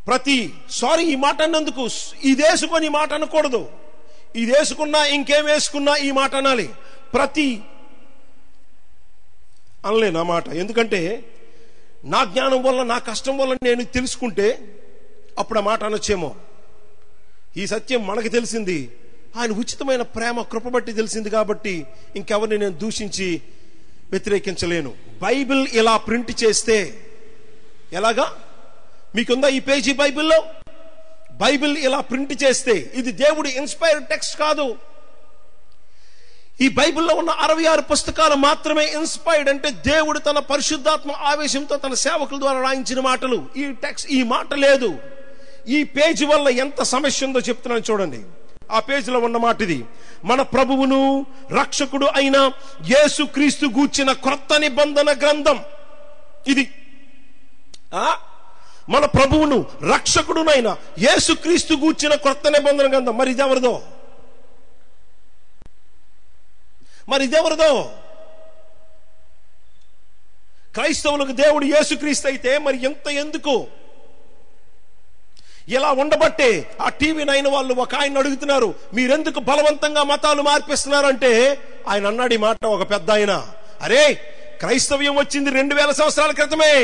ఈ మాట అన్నందుకు ఇది వేసుకొని ఈ మాట అనకూడదు. ఇది వేసుకున్నా ఇంకేం వేసుకున్నా ఈ మాట అనాలి. అనలేను ఆ మాట. ఎందుకంటే నా జ్ఞానం వల్ల, నా కష్టం వల్ల నేను తెలుసుకుంటే అప్పుడు ఆ మాట అనొచ్చేమో. ఈ సత్యం మనకు తెలిసింది, ఆయన ఉచితమైన ప్రేమ కృప బట్టి తెలిసింది కాబట్టి ఇంకెవరిని నేను దూషించి వ్యతిరేకించలేను. బైబిల్ ఇలా ప్రింట్ చేస్తే ఎలాగా? మీకుందా ఈ పేజీ బైబిల్లో? బైబిల్ ఇలా ప్రింట్ చేస్తే ఇది దేవుడి ఇన్స్పైర్డ్ టెక్స్ట్ కాదు. ఈ బైబిల్లో ఉన్న 66 పుస్తకాలు మాత్రమే ఇన్స్పైర్డ్, అంటే దేవుడు తన పరిశుద్ధాత్మ ఆవేశంతో తన సేవకుల ద్వారా రాయించిన మాటలు. ఈ టెక్స్ట్, ఈ మాట లేదు. ఈ పేజీ వల్ల ఎంత సమస్య ఉందో చెప్తున్నాను చూడండి. ఆ పేజీలో ఉన్న మాట ఇది: మన ప్రభువును రక్షకుడు అయిన యేసుక్రీస్తు గూర్చిన క్రొత్త నిబంధన గ్రంథం. ఇది మన ప్రభువును రక్షకుడునైన యేసుక్రీస్తు గూర్చిన క్రొత్త నిబంధన గ్రంథం. మరి ఇదెవరిదో? క్రైస్తవులకు దేవుడు యేసుక్రీస్తు అయితే మరి ఎందుకు ఇలా ఉండబట్టే ఆ TV9 వాళ్ళు ఒక ఆయన అడుగుతున్నారు, మీరెందుకు బలవంతంగా మతాలు మార్పిస్తున్నారంటే ఆయన అన్నాడు ఈ మాట, ఒక పెద్ద ఆయన, అరే క్రైస్తవ్యం వచ్చింది 2000 సంవత్సరాల క్రితమే,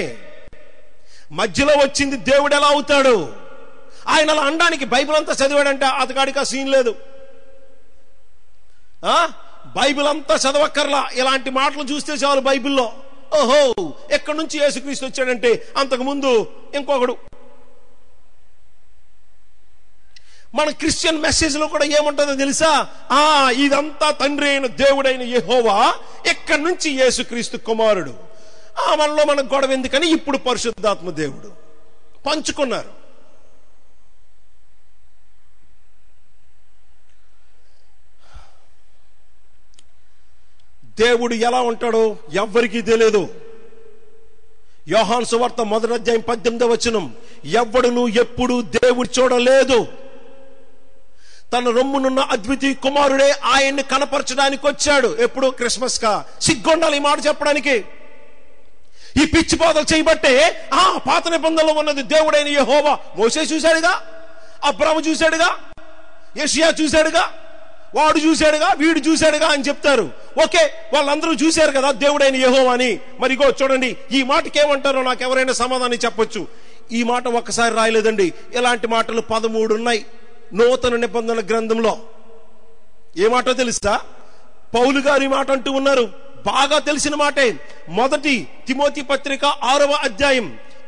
మధ్యలో వచ్చింది దేవుడు ఎలా అవుతాడు? ఆయన అలా అనడానికి బైబిల్ అంతా చదివాడంటే అతగాడికి ఆ సీన్ లేదు. బైబిల్ అంతా చదవక్కర్లా, ఇలాంటి మాటలు చూస్తే చాలు బైబిల్లో. ఓహో, ఎక్కడి నుంచి యేసుక్రీస్తు వచ్చాడంటే అంతకు ముందు ఇంకొకడు. మన క్రిస్టియన్ మెసేజ్ లో కూడా ఏముంటుందో తెలుసా? ఇదంతా తండ్రి అయిన దేవుడైన యెహోవా, ఎక్కడి నుంచి యేసుక్రీస్తు కుమారుడు. మనలో మనకు గొడవ ఎందుకని ఇప్పుడు పరిశుద్ధాత్మ దేవుడు పంచుకున్నారు. దేవుడు ఎలా ఉంటాడో ఎవ్వరికీ తెలియదు. యోహాను సువార్త 1వ అధ్యాయం 18వ వచనం, ఎవ్వడును ఎప్పుడు దేవుడు చూడలేదు, తన రొమ్మునున్న అద్వితీయ కుమారుడే ఆయన్ని కనపరచడానికి వచ్చాడు. ఎప్పుడు? క్రిస్మస్ కా. సిగ్గుండాలి ఈ మాట చెప్పడానికి. ఈ పిచ్చి బోధలు చేయబట్టే పాత నిబంధనలో ఉన్నది దేవుడైన యెహోవా. మోషే చూశాడుగా, అబ్రాము చూశాడుగా, యెషయా చూశాడుగా, వాడు చూశాడుగా, వీడు చూశాడుగా అని చెప్తారు. ఓకే, వాళ్ళందరూ చూశారు కదా దేవుడైన యెహోవా అని. మరిగో చూడండి, ఈ మాటకి ఏమంటారో నాకు ఎవరైనా సమాధానం చెప్పొచ్చు. ఈ మాట ఒక్కసారి రాయలేదండి, ఇలాంటి మాటలు 13 ఉన్నాయి నూతన నిబంధన గ్రంథంలో. ఏ మాటో తెలుసా? పౌలు గారు ఈ మాట అంటూ ఉన్నారు, బాగా తెలిసిన మాటే. 1 తిమోతి పత్రిక 6వ అధ్యాయం.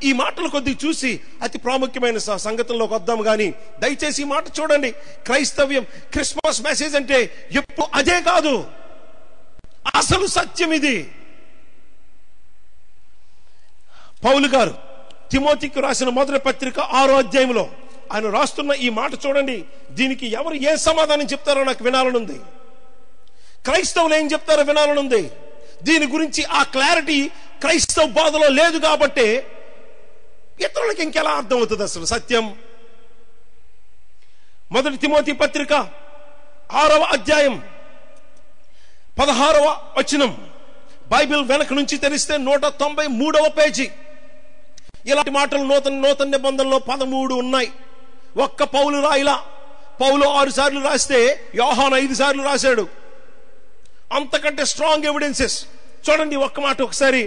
ఈ మాటలు కొద్దిగా చూసి అతి ప్రాముఖ్యమైన సంగతుల్లోకి వద్దాం గాని దయచేసి ఈ మాట చూడండి. క్రైస్తవ్యం, క్రిస్మస్ మెసేజ్ అంటే ఎప్పుడు అదే కాదు, అసలు సత్యం ఇది. పౌలు గారు తిమోతికి రాసిన 1వ పత్రిక 6వ అధ్యాయంలో ఆయన రాస్తున్న ఈ మాట చూడండి. దీనికి ఎవరు ఏ సమాధానం చెప్తారో నాకు వినాలనుంది. క్రైస్తవులు ఏం చెప్తారో వినాలనుంది. దీని గురించి ఆ క్లారిటీ క్రైస్తవ బోధలో లేదు కాబట్టి ఇతరులకు ఇంకెలా అర్థమవుతుంది అసలు సత్యం? 1 తిమోతి పత్రిక 6వ అధ్యాయం 16వ వచనం. బైబిల్ వెనక నుంచి తెరిస్తే 193వ పేజీ. ఇలాంటి మాటలు నూతన నిబంధనలో 13 ఉన్నాయి. ఒక్క పౌలు రాయిలా. పౌలు 6 సార్లు రాస్తే యోహాను 5 సార్లు రాశాడు. అంతకంటే స్ట్రాంగ్ ఎవిడెన్సెస్. చూడండి ఒక్క మాట ఒకసారి,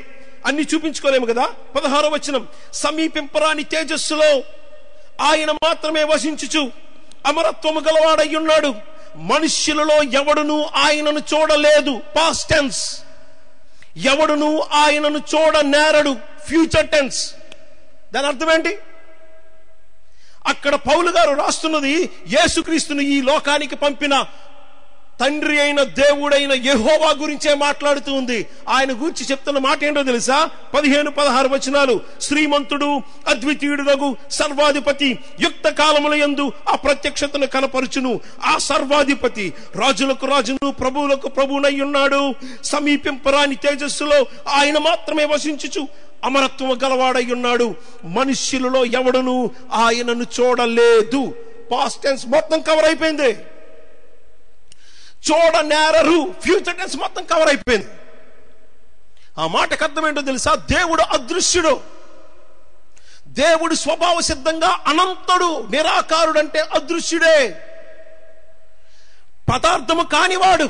అన్ని చూపించుకోలేము కదా. 16వ వచనం, సమీపింపరాని తేజస్సులో ఆయన మాత్రమే వసించుచు అమరత్వము గలవాడై ఉన్నాడు, మనుష్యులలో ఎవడును ఆయనను చూడలేదు. Past tense. ఎవడును ఆయనను చూడనేరడు. Future tense. దాని అర్థం ఏంటి? అక్కడ పౌలు గారు రాస్తున్నది యేసుక్రీస్తును ఈ లోకానికి పంపిన తండ్రి అయిన దేవుడైన యెహోవా గురించే మాట్లాడుతూ ఉంది. ఆయన గురించి చెప్తున్న మాట ఏంటో తెలుసా? 15-16 వచనాలు. శ్రీమంతుడు, అద్వితీయుడునగు సర్వాధిపతి యుక్త కాలముల యందు ఆ ప్రత్యక్షతను కనపరుచును. ఆ సర్వాధిపతి రాజులకు రాజును ప్రభువులకు ప్రభువునై ఉన్నాడు. సమీపింపరాని తేజస్సులో ఆయన మాత్రమే వసించుచు అమరత్వము గలవాడై ఉన్నాడు, మనుష్యులలో ఎవడును ఆయనను చూడలేదు. పాస్ట్ టెన్స్ మొత్తం కవర్ అయిపోయింది. చూడనేరరు. ఫ్యూచర్ టెన్స్ మొత్తం కవర్ అయిపోయింది. ఆ మాటకు అర్థం ఏంటో తెలుసా? దేవుడు అదృశ్యుడు. దేవుడు స్వభావ సిద్ధంగా అనంతుడు, నిరాకారుడు అంటే అదృశ్యుడే, పదార్థము కానివాడు.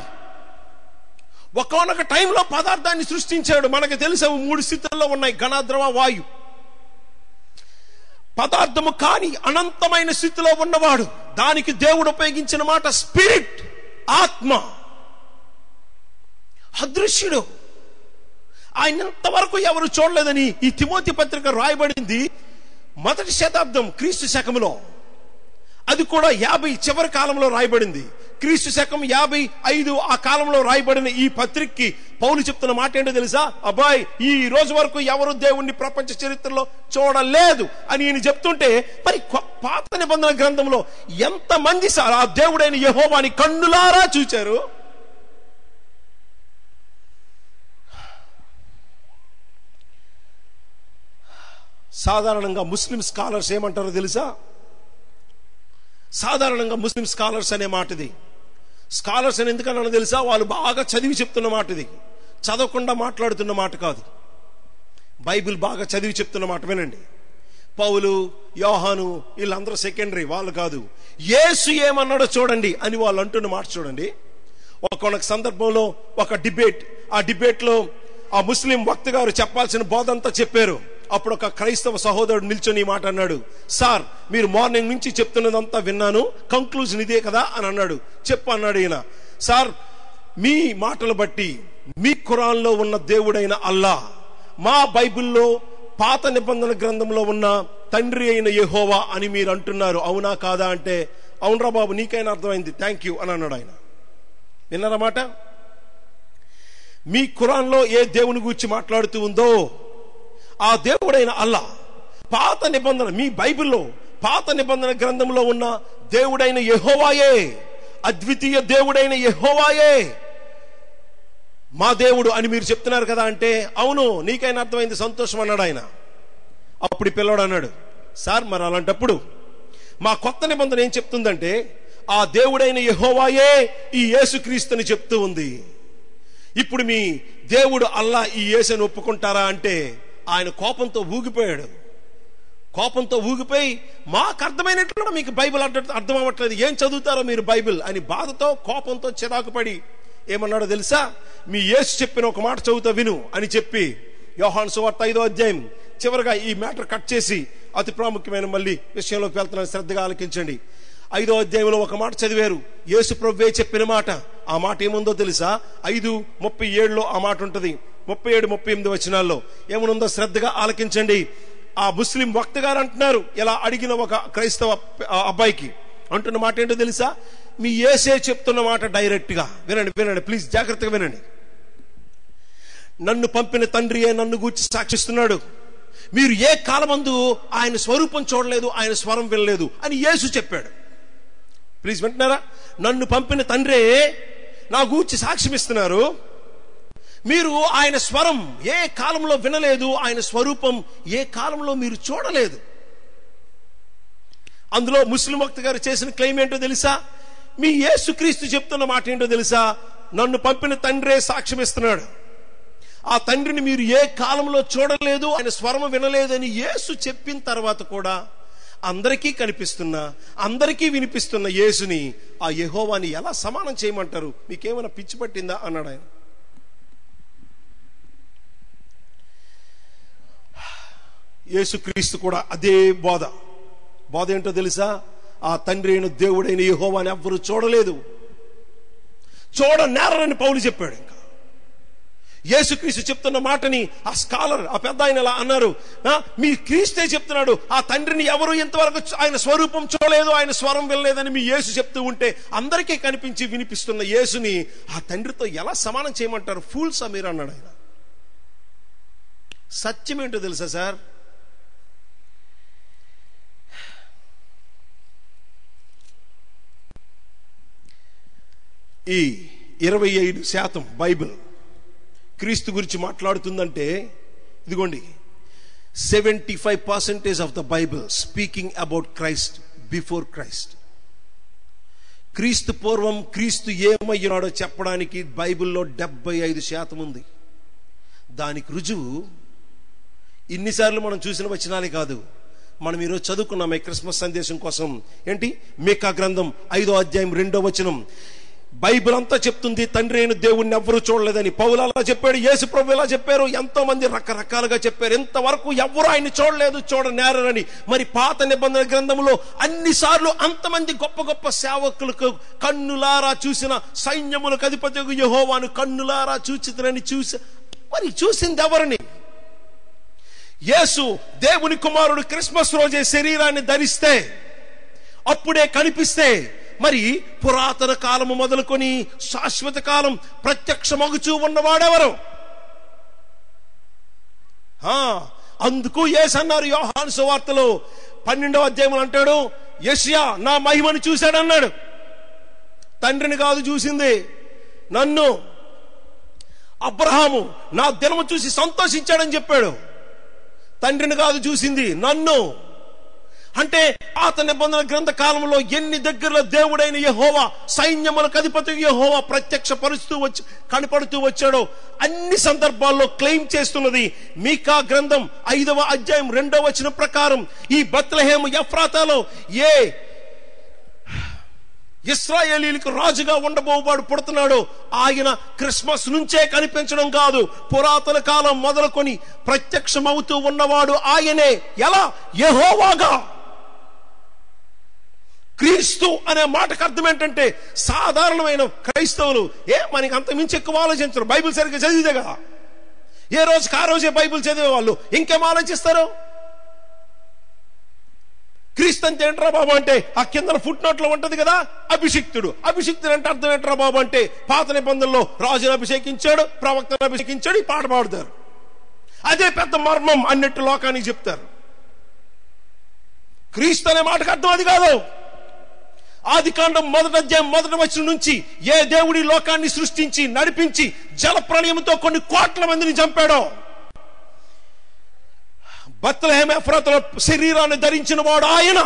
ఒకానొక టైంలో పదార్థాన్ని సృష్టించాడు. మనకు తెలుసు 3 స్థితుల్లో ఉన్నాయి: ఘన, ద్రవ, వాయు. పదార్థము కాని అనంతమైన స్థితిలో ఉన్నవాడు. దానికి దేవుడు ఉపయోగించిన మాట స్పిరిట్, ఆత్మ. అదృశ్యుడు. ఆయన ఇంతవరకు ఎవరు చూడలేదని ఈ తిమోతి పత్రిక రాయబడింది 1వ శతాబ్దం క్రీస్తు శకములో. అది కూడా 50 చివరి కాలంలో రాయబడింది. క్రీస్తు శకం 55 ఆ కాలంలో రాయబడిన ఈ పత్రికకి పౌలు చెప్తున్న మాట ఏంటో తెలుసా? అబ్బాయి, ఈ రోజు వరకు ఎవరు దేవుణ్ణి ప్రపంచ చరిత్రలో చూడలేదు అని ఈయన చెప్తుంటే, మరి పాత నిబంధన గ్రంథంలో ఎంతమంది ఆ దేవుడైన యెహోవాని కన్నులారా చూచారు? సాధారణంగా ముస్లిం స్కాలర్స్ ఏమంటారో తెలుసా? సాధారణంగా ముస్లిం స్కాలర్స్ అనే మాట ఇది. స్కాలర్స్ అని ఎందుకన్నా తెలుసా? వాళ్ళు బాగా చదివి చెప్తున్న మాట ఇది, చదవకుండా మాట్లాడుతున్న మాట కాదు. బైబిల్ బాగా చదివి చెప్తున్న మాట. వినండి, పౌలు, యోహాను వీళ్ళందరూ సెకండరీ, వాళ్ళు కాదు. యేసు ఏమన్నాడో చూడండి అని వాళ్ళు అంటున్న మాట చూడండి. ఒక సందర్భంలో ఒక డిబేట్, ఆ డిబేట్లో ఆ ముస్లిం వక్త గారు చెప్పాల్సిన బోధంతా చెప్పారు. అప్పుడు ఒక క్రైస్తవ సహోదరుడు నిల్చొని ఈ మాట అన్నాడు: సార్, మీరు మార్నింగ్ నుంచి చెప్తున్నదంతా విన్నాను, కంక్లూజన్ ఇదే కదా అని అన్నాడు. చెప్పు అన్నాడు ఈయన. సార్, మీ మాటలు బట్టి మీ ఖురాన్లో ఉన్న దేవుడైన అల్లా, మా బైబిల్లో పాత నిబంధన గ్రంథంలో ఉన్న తండ్రి అయిన యెహోవా అని మీరు అంటున్నారు, అవునా కాదా అంటే, అవునరా బాబు, నీకైనా అర్థమైంది, థ్యాంక్ యూ అని అన్నాడు ఆయన. విన్నారన్నమాట? మీ ఖురాన్లో ఏ దేవుని గురించి మాట్లాడుతూ ఉందో ఆ దేవుడైన అల్లా పాత నిబంధన, మీ బైబిల్లో పాత నిబంధన గ్రంథంలో ఉన్న దేవుడైన యెహోవాయే, అద్వితీయ దేవుడైన యెహోవాయే మా దేవుడు అని మీరు చెప్తున్నారు కదా అంటే, అవును, నీకైనా అర్థమైంది, సంతోషం అన్నాడు ఆయన. అప్పుడు పిల్లవాడు అన్నాడు: సార్, మరి అలాంటప్పుడు మా కొత్త నిబంధన ఏం చెప్తుందంటే, ఆ దేవుడైన యెహోవాయే ఈ యేసుక్రీస్తుని చెప్తూ ఉంది. ఇప్పుడు మీ దేవుడు అల్లా ఈ యేసుని ఒప్పుకుంటారా అంటే, ఆయన కోపంతో ఊగిపోయాడు. కోపంతో ఊగిపోయి, మాకు అర్థమైనట్లు మీకు బైబిల్ అర్థం అవ్వట్లేదు, ఏం చదువుతారో మీరు బైబిల్ అని బాధతో, కోపంతో చిరాకుపడి ఏమన్నాడో తెలుసా? మీ యేసు చెప్పిన ఒక మాట చదువుతా విను అని చెప్పి యోహాను సువార్త 5వ అధ్యాయం చివరిగా ఈ మ్యాటర్ కట్ చేసి అతి ప్రాముఖ్యమైన మళ్ళీ విషయంలోకి వెళ్తున్నాను, శ్రద్ధగా ఆలకించండి. 5వ అధ్యాయంలో ఒక మాట చదివారు, యేసు ప్రభువే చెప్పిన మాట. ఆ మాట ఏముందో తెలుసా? 5:37లో ఆ మాట ఉంటుంది. 37, 38 వచనాల్లో ఏమనుందో శ్రద్ధగా ఆలకించండి. ఆ ముస్లిం వక్త గారు అంటున్నారు, ఇలా అడిగిన ఒక క్రైస్తవ అబ్బాయికి అంటున్న మాట ఏంటో తెలుసా? మీ యేసే చెప్తున్న మాట డైరెక్ట్ గా. వినండి, వినండి, ప్లీజ్ జాగ్రత్తగా వినండి. నన్ను పంపిన తండ్రియే నన్ను గూర్చి సాక్షిస్తున్నాడు, మీరు ఏ కాలమందు ఆయన స్వరూపం చూడలేదు, ఆయన స్వరం వినలేదు అని యేసు చెప్పాడు. ప్లీజ్ వింటున్నారా? నన్ను పంపిన తండ్రే నా గూర్చి సాక్ష్యం ఇస్తున్నారు, మీరు ఆయన స్వరం ఏ కాలంలో వినలేదు, ఆయన స్వరూపం ఏ కాలంలో మీరు చూడలేదు. అందులో ముస్లిం వక్త గారు చేసిన క్లెయిమ్ ఏంటో తెలుసా? మీ యేసుక్రీస్తు చెప్తున్న మాట ఏంటో తెలుసా? నన్ను పంపిన తండ్రే సాక్ష్యం ఇస్తున్నాడు, ఆ తండ్రిని మీరు ఏ కాలంలో చూడలేదు, ఆయన స్వరం వినలేదని యేసు చెప్పిన తర్వాత కూడా అందరికీ కనిపిస్తున్నా, అందరికీ వినిపిస్తున్న యేసుని ఆ యెహోవాని ఎలా సమానం చేయమంటారు? మీకేమైనా పిచ్చి పట్టిందా అన్నాడు ఆయన. యేసుక్రీస్తు కూడా అదే బోధ ఏంటో తెలుసా? ఆ తండ్రి అయిన దేవుడైన యెహోవాని ఎవ్వరూ చూడలేదు, చూడనేరని పౌలు చెప్పాడు. ఇంకా యేసుక్రీస్తు చెప్తున్న మాటని ఆ స్కాలర్, ఆ పెద్ద ఆయన ఎలా అన్నారు, మీ క్రీస్తే చెప్తున్నాడు, ఆ తండ్రిని ఎవరు ఇంతవరకు ఆయన స్వరూపం చూడలేదు, ఆయన స్వరం వినలేదని మీ యేసు చెప్తూ ఉంటే అందరికీ కనిపించి వినిపిస్తున్న యేసుని ఆ తండ్రితో ఎలా సమానం చేయమంటారు? ఫూల్సా మీరు అన్నాడు ఆయన. సత్యం ఏంటో తెలుసా సార్? ఈ 25% బైబిల్ క్రీస్తు గురించి మాట్లాడుతుందంటే, ఇదిగోండి, 75% of the Bible speaking about Christ before Christ. క్రీస్తు పూర్వం క్రీస్తు ఏమయ్యాడో చెప్పడానికి బైబిల్లో 75% ఉంది. దానికి రుజువు ఇన్నిసార్లు మనం చూసిన వచనాలే కాదు, మనం ఈరోజు చదువుకున్నాం ఈ క్రిస్మస్ సందేశం కోసం. ఏంటి? మీకా గ్రంథం 5వ అధ్యాయం 2వ వచనం. బైబిల్ అంతా చెప్తుంది తండ్రి అయిన దేవుణ్ణి ఎవ్వరూ చూడలేదని. పౌలు అలా చెప్పాడు, యేసు ప్రభు ఇలా చెప్పారు, ఎంతో మంది రకరకాలుగా చెప్పారు. ఇంతవరకు ఎవ్వరూ ఆయన చూడలేదు, చూడనేరని. మరి పాత నిబంధన గ్రంథంలో అన్నిసార్లు అంతమంది గొప్ప గొప్ప సేవకులకు కన్నులారా చూసిన, సైన్యములకు అధిపతి యెహోవాను కన్నులారా చూచితనని మరి చూసింది ఎవరిని? యేసు దేవుని కుమారుడు క్రిస్మస్ రోజే శరీరాన్ని ధరిస్తే, అప్పుడే కనిపిస్తే, మరి పురాతన కాలము మొదలుకొని శాశ్వత కాలం ప్రత్యక్షమగుచూ ఉన్నవాడెవరు? అందుకు యేసు అన్నారు యోహాను సువార్తలో 12వ అధ్యాయంలో అంటాడు, యెషయా నా మహిమను చూశాడన్నాడు. తండ్రిని కాదు చూసింది, నన్ను. అబ్రహాము నా దినము చూసి సంతోషించాడని చెప్పాడు. తండ్రిని కాదు చూసింది, నన్ను. అంటే పాత నిబంధన గ్రంథ కాలంలో ఎన్ని దగ్గరలో దేవుడైన యెహోవా, సైన్యములకు అధిపతి యెహోవా ప్రత్యక్షపరుస్తూ వచ్చి కనపడుతూ వచ్చాడో అన్ని సందర్భాల్లో క్లెయిమ్ చేస్తున్నది మీకా గ్రంథం 5వ అధ్యాయం 2వ వచనం ప్రకారం. ఈ బెత్లెహేము ఎఫ్రాతాలో ఏ ఇశ్రాయేలీలకు రాజుగా ఉండబోవాడు పుడుతున్నాడు, ఆయన క్రిస్మస్ నుంచే కనిపించడం కాదు, పురాతన కాలం మొదలుకొని ప్రత్యక్షమవుతూ ఉన్నవాడు ఆయనే. ఎలా? యెహోవాగా. క్రీస్తు అనే మాటకు అర్థం ఏంటంటే, సాధారణమైన క్రైస్తవులు మనకి అంత మించి ఎక్కువ ఆలోచించరు. బైబిల్ సరిగ్గా చదివితే కదా, ఏ రోజుకి ఆ రోజే బైబిల్ చదివే వాళ్ళు ఇంకేం ఆలోచిస్తారు? క్రీస్తు అంటే ఏంట్రా బాబు అంటే ఆ కింద ఫుట్ నోట్ లో ఉంటది కదా, అభిషిక్తుడు. అభిషిక్తుడు అంటే అర్థం ఏంట్రా బాబు అంటే, పాత నిబంధనలో రాజును అభిషేకించాడు, ప్రవక్తను అభిషేకించాడు, ఈ పాట పాడుతారు. అదే పెద్ద మర్మం అన్నట్టు లోకానికి చెప్తారు. క్రీస్తు అనే మాటకు అర్థం అది కాదు. ఆదికాండం 1వ అధ్యాయం 1వ వచనం నుంచి ఏ దేవుడి లోకాన్ని సృష్టించి నడిపించి జల ప్రళయంతో కొన్ని కోట్ల మందిని చంపాడో, బెత్లెహేము ఎఫ్రాతాలో శరీరాన్ని ధరించిన వాడు ఆయన.